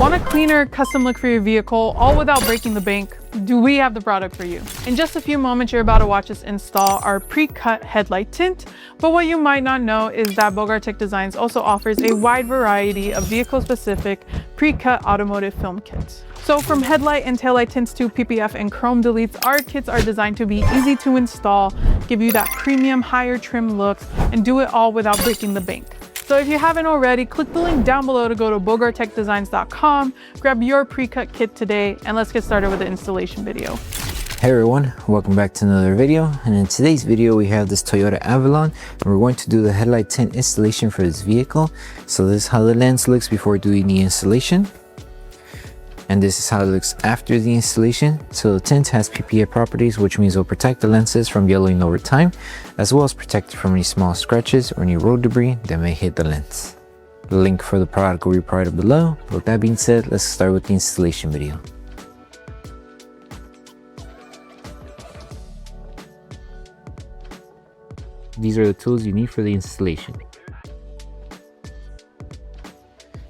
Want a cleaner, custom look for your vehicle, all without breaking the bank? Do we have the product for you? In just a few moments, you're about to watch us install our pre-cut headlight tint. But what you might not know is that Bogart Tech Designs also offers a wide variety of vehicle-specific pre-cut automotive film kits. So from headlight and taillight tints to PPF and chrome deletes, our kits are designed to be easy to install, give you that premium, higher trim look, and do it all without breaking the bank. So if you haven't already, click the link down below to go to bogarttechdesigns.com, grab your pre-cut kit today, and let's get started with the installation video. Hey everyone, welcome back to another video. And in today's video, we have this Toyota Avalon, and we're going to do the headlight tint installation for this vehicle. So this is how the lens looks before doing the installation. And this is how it looks after the installation. So the tint has PPF properties, which means it'll protect the lenses from yellowing over time, as well as protect it from any small scratches or any road debris that may hit the lens. The link for the product will be provided below. With that being said, let's start with the installation video. These are the tools you need for the installation.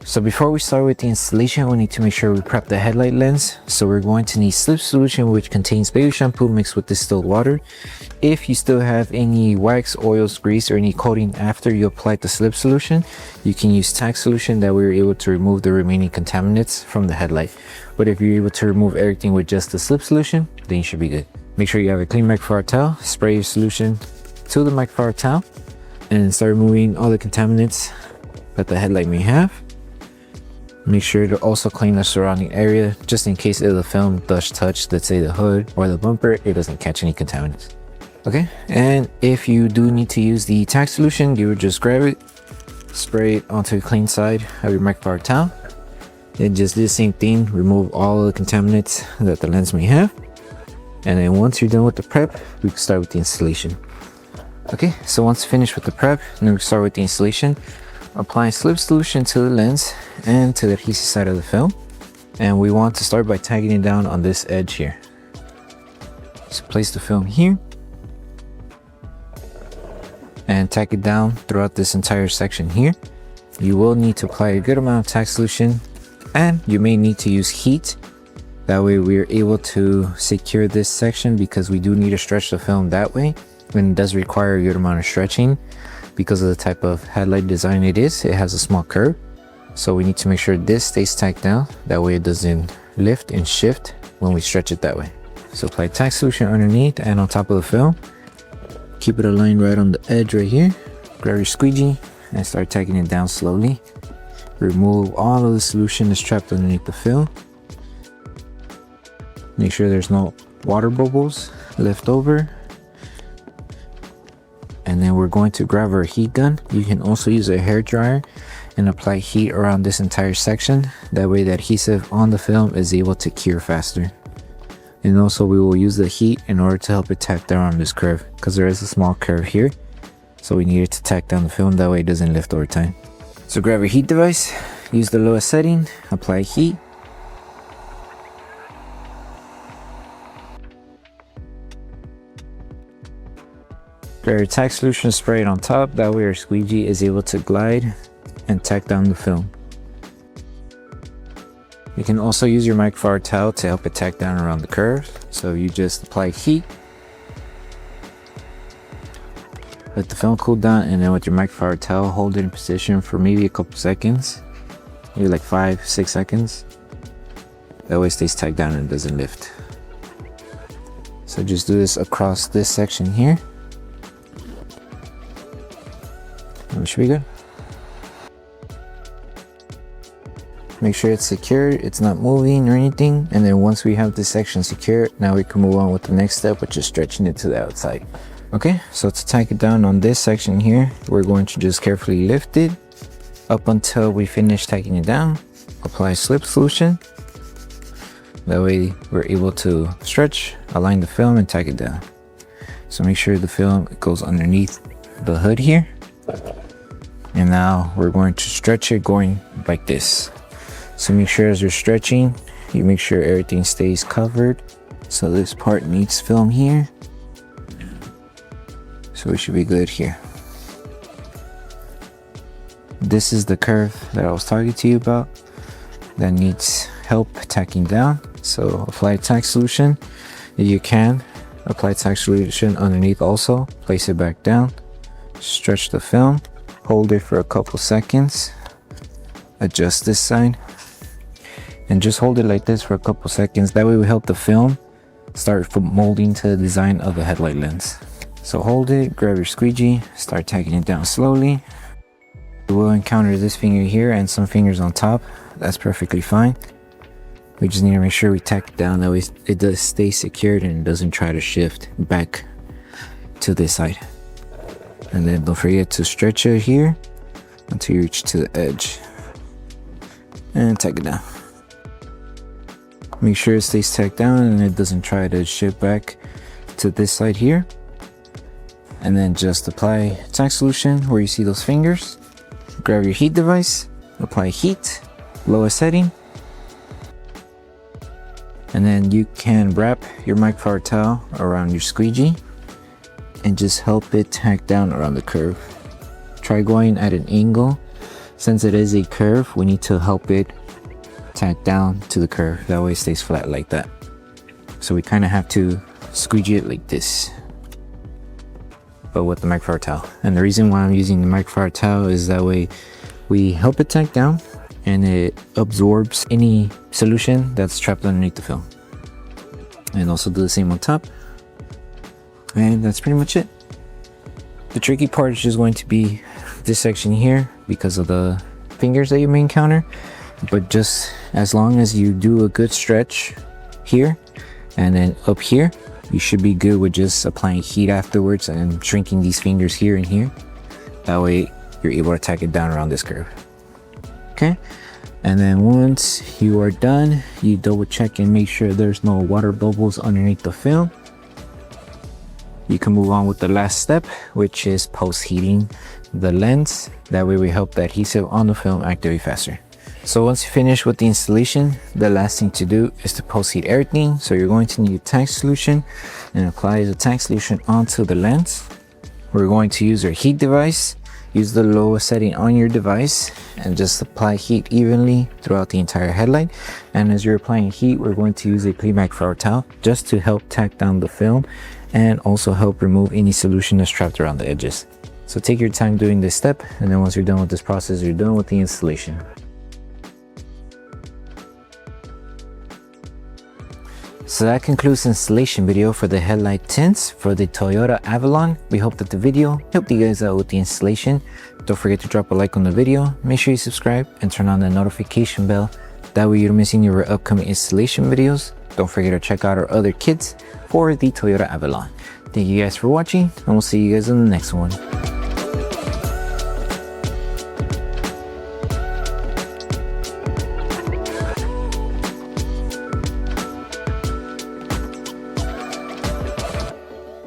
So before we start with the installation, we need to make sure we prep the headlight lens. So we're going to need slip solution, which contains baby shampoo mixed with distilled water. If you still have any wax, oils, grease, or any coating after you applied the slip solution, you can use tack solution that we were able to remove the remaining contaminants from the headlight. But if you're able to remove everything with just the slip solution, then you should be good. Make sure you have a clean microfiber towel, spray your solution to the microfiber towel, and start removing all the contaminants that the headlight may have. Make sure to also clean the surrounding area, just in case if the film does touch, let's say the hood or the bumper, it doesn't catch any contaminants. Okay, and if you do need to use the tack solution, you would just grab it, spray it onto the clean side of your microfiber towel, and just do the same thing, remove all the contaminants that the lens may have. And then once you're done with the prep, we can start with the installation. Okay, so once finished with the prep, then we start with the installation. Applying slip solution to the lens and to the adhesive side of the film, and we want to start by tagging it down on this edge here. So place the film here and tack it down throughout this entire section here. You will need to apply a good amount of tack solution, and you may need to use heat. That way we are able to secure this section, because we do need to stretch the film that way, and it does require a good amount of stretching. Because of the type of headlight design it is, it has a small curve, so we need to make sure this stays tacked down, that way it doesn't lift and shift when we stretch it that way. So apply tack solution underneath and on top of the film, keep it aligned right on the edge right here. Grab your squeegee and start tacking it down slowly. Remove all of the solution that's trapped underneath the film. Make sure there's no water bubbles left over. And then we're going to grab our heat gun. You can also use a hair dryer and apply heat around this entire section. That way the adhesive on the film is able to cure faster. And also we will use the heat in order to help it tack down on this curve, because there is a small curve here. So we need it to tack down the film, that way it doesn't lift over time. So grab your heat device, use the lowest setting, apply heat. Grab your tack solution, spray it on top, that way our squeegee is able to glide and tack down the film. You can also use your microfiber towel to help it tack down around the curve. So you just apply heat, let the film cool down, and then with your microfiber towel, hold it in position for maybe a couple seconds, maybe like 5-6 seconds. That way it stays tacked down and doesn't lift. So just do this across this section here. We should be good. Make sure it's secure, it's not moving or anything. And then once we have this section secure, now we can move on with the next step, which is stretching it to the outside. Okay, so to tack it down on this section here, we're going to just carefully lift it up until we finish tacking it down. Apply slip solution. That way we're able to stretch, align the film, and tack it down. So make sure the film goes underneath the hood here. And now we're going to stretch it going like this. So make sure as you're stretching, you make sure everything stays covered. So this part needs film here. So we should be good here. This is the curve that I was talking to you about. that needs help tacking down. So apply tack solution. If you can, apply tack solution underneath also. Place it back down. Stretch the film. Hold it for a couple seconds. Adjust this side. And just hold it like this for a couple seconds. That way we help the film start molding to the design of the headlight lens. So hold it, grab your squeegee, start tacking it down slowly. We'll encounter this finger here and some fingers on top. That's perfectly fine. We just need to make sure we tack it down, that way it does stay secured and it doesn't try to shift back to this side. And then don't forget to stretch it here until you reach to the edge. And tack it down. Make sure it stays tacked down and it doesn't try to shift back to this side here. And then just apply tack solution where you see those fingers. Grab your heat device, apply heat, lowest setting. And then you can wrap your microfiber towel around your squeegee and just help it tack down around the curve. Try going at an angle. Since it is a curve, we need to help it tack down to the curve. That way it stays flat like that. So we kind of have to squeegee it like this, but with the microfiber towel. And the reason why I'm using the microfiber towel is that way we help it tack down and it absorbs any solution that's trapped underneath the film. And also do the same on top. And that's pretty much it. The tricky part is just going to be this section here because of the fingers that you may encounter. But just as long as you do a good stretch here and then up here, you should be good with just applying heat afterwards and shrinking these fingers here and here. That way you're able to tack it down around this curve. Okay, and then once you are done, you double check and make sure there's no water bubbles underneath the film. You can move on with the last step, which is post-heating the lens. That way we help the adhesive on the film activate faster. So once you finish with the installation, the last thing to do is to post-heat everything. So you're going to need tack solution and apply the tack solution onto the lens. We're going to use our heat device. Use the lowest setting on your device and just apply heat evenly throughout the entire headlight. And as you're applying heat, we're going to use a clean microfiber towel just to help tack down the film and also help remove any solution that's trapped around the edges. So take your time doing this step, and then once you're done with this process, you're done with the installation. So that concludes the installation video for the headlight tints for the Toyota Avalon. We hope that the video helped you guys out with the installation. Don't forget to drop a like on the video, make sure you subscribe and turn on the notification bell. That way you don't miss any of our upcoming installation videos. Don't forget to check out our other kits for the Toyota Avalon. Thank you guys for watching, and we'll see you guys in the next one.